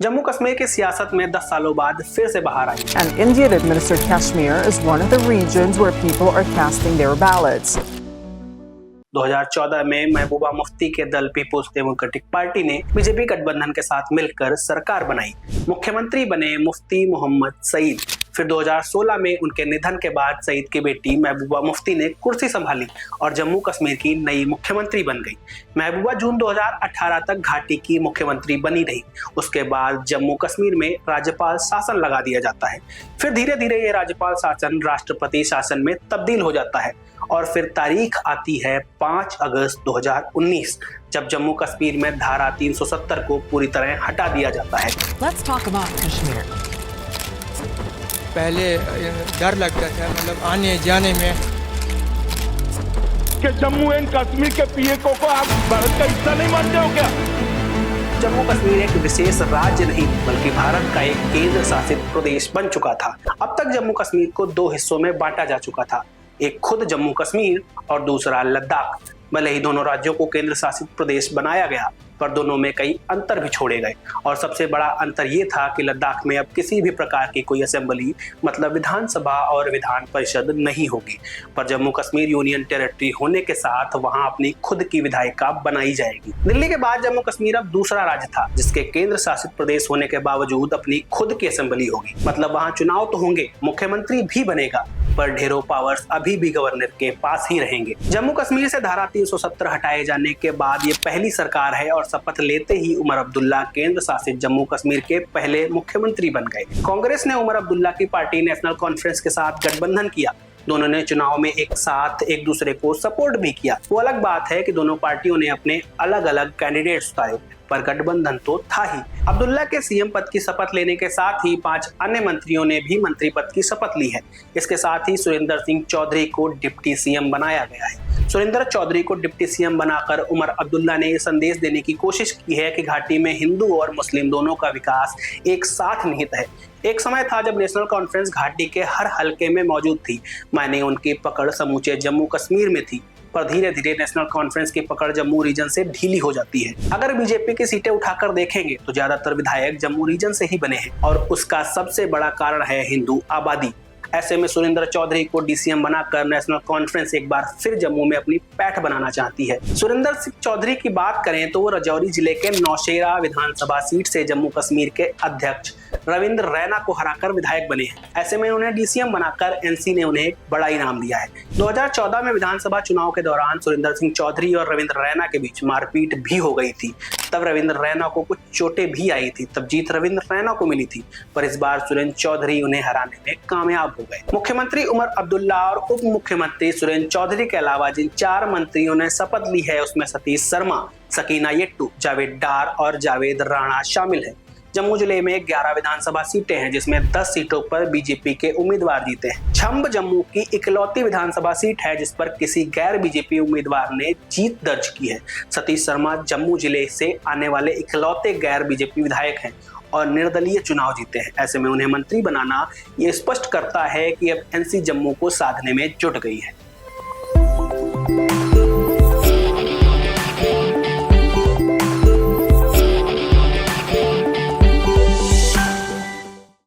जम्मू कश्मीर की सियासत में 10 सालों बाद फिर से बाहर आई। And India administered Kashmir is one of the regions where people are casting their ballots. 2014 में महबूबा मुफ्ती के दल पीपुल्स डेमोक्रेटिक पार्टी ने बीजेपी गठबंधन के साथ मिलकर सरकार बनाई। मुख्यमंत्री बने मुफ्ती मोहम्मद सईद। फिर 2016 में उनके निधन के बाद सईद की बेटी महबूबा मुफ्ती ने कुर्सी संभाली और जम्मू कश्मीर की नई मुख्यमंत्री बन गई। महबूबा जून 2018 तक घाटी की मुख्यमंत्री बनी रही। उसके बाद जम्मू कश्मीर में राज्यपाल शासन लगा दिया जाता है। फिर धीरे धीरे ये राज्यपाल शासन राष्ट्रपति शासन में तब्दील हो जाता है और फिर तारीख आती है 5 अगस्त 2019, जब जम्मू कश्मीर में धारा 370 को पूरी तरह हटा दिया जाता है। Let's talk about Kashmir. पहले डर लगता था, मतलब आने जाने में, कि जम्मू एंड कश्मीर के पीएको को आप भारत का हिस्सा नहीं मानते हो क्या? जम्मू कश्मीर एक विशेष राज्य नहीं बल्कि भारत का एक केंद्र शासित प्रदेश बन चुका था। अब तक जम्मू कश्मीर को 2 हिस्सों में बांटा जा चुका था, एक खुद जम्मू कश्मीर और दूसरा लद्दाख। भले ही दोनों राज्यों को केंद्र शासित प्रदेश बनाया गया, पर दोनों में कई अंतर भी छोड़े गए और सबसे बड़ा अंतर ये था कि लद्दाख में अब किसी भी प्रकार की कोई असेंबली मतलब विधानसभा और विधान परिषद नहीं होगी, पर जम्मू कश्मीर यूनियन टेरिटरी होने के साथ वहां अपनी खुद की विधायिका बनाई जाएगी। दिल्ली के बाद जम्मू कश्मीर अब दूसरा राज्य था जिसके केंद्र शासित प्रदेश होने के बावजूद अपनी खुद की असेंबली होगी। मतलब वहां चुनाव तो होंगे, मुख्यमंत्री भी बनेगा, पर ढेरों पावर्स अभी भी गवर्नर के पास ही रहेंगे। जम्मू कश्मीर से धारा 370 हटाए जाने के बाद ये पहली सरकार है और शपथ लेते ही उमर अब्दुल्ला केंद्र शासित जम्मू कश्मीर के पहले मुख्यमंत्री बन गए। कांग्रेस ने उमर अब्दुल्ला की पार्टी नेशनल कॉन्फ्रेंस के साथ गठबंधन किया। दोनों ने चुनाव में एक साथ एक दूसरे को सपोर्ट भी किया। वो अलग बात है कि दोनों पार्टियों ने अपने अलग अलग कैंडिडेट्स उतारे, पर गठबंधन तो था ही। अब्दुल्ला के सीएम पद की शपथ लेने के साथ ही 5 अन्य मंत्रियों ने भी मंत्री पद की शपथ ली है। इसके साथ ही सुरेंद्र सिंह चौधरी को डिप्टी सीएम बनाया गया है। सुरेंद्र चौधरी को डिप्टी सीएम बनाकर उमर अब्दुल्ला ने संदेश देने की कोशिश की है कि घाटी में हिंदू और मुस्लिम दोनों का विकास एक साथ निहित है। एक समय था जब नेशनल कॉन्फ्रेंस घाटी के हर हलके में मौजूद थी, माने उनकी पकड़ समूचे जम्मू कश्मीर में थी, पर धीरे धीरे नेशनल कॉन्फ्रेंस की पकड़ जम्मू रीजन से ढीली हो जाती है। अगर बीजेपी की सीटें उठाकर देखेंगे तो ज्यादातर विधायक जम्मू रीजन से ही बने हैं और उसका सबसे बड़ा कारण है हिंदू आबादी। ऐसे में सुरेंद्र चौधरी को डीसीएम बनाकर नेशनल कॉन्फ्रेंस एक बार फिर जम्मू में अपनी पैठ बनाना चाहती है। सुरेंद्र सिंह चौधरी की बात करें तो वो राजौरी जिले के नौशेरा विधानसभा सीट से जम्मू कश्मीर के अध्यक्ष रविंद्र रैना को हराकर विधायक बने हैं। ऐसे में उन्हें डीसीएम बनाकर एनसी ने उन्हें एक बड़ा इनाम दिया है। 2014 में विधानसभा चुनाव के दौरान सुरेंद्र सिंह चौधरी और रविंद्र रैना के बीच मारपीट भी हो गई थी। तब रविंद्र रैना को कुछ चोटें भी आई थी, तब जीत रविंद्र रैना को मिली थी, पर इस बार सुरेंद्र चौधरी उन्हें हराने में कामयाब हो गए। मुख्यमंत्री उमर अब्दुल्ला और उप मुख्यमंत्री सुरेंद्र चौधरी के अलावा जिन 4 मंत्रियों ने शपथ ली है उसमें सतीश शर्मा, सकीना येट्टू, जावेद डार और जावेद राणा शामिल है। जम्मू जिले में 11 विधानसभा सीटें हैं जिसमें 10 सीटों पर बीजेपी के उम्मीदवार जीते हैं। छंब जम्मू की इकलौती विधानसभा सीट है जिस पर किसी गैर बीजेपी उम्मीदवार ने जीत दर्ज की है। सतीश शर्मा जम्मू जिले से आने वाले इकलौते गैर बीजेपी विधायक हैं और निर्दलीय चुनाव जीते हैं। ऐसे में उन्हें मंत्री बनाना ये स्पष्ट करता है कि अब एनसी जम्मू को साधने में जुट गई है।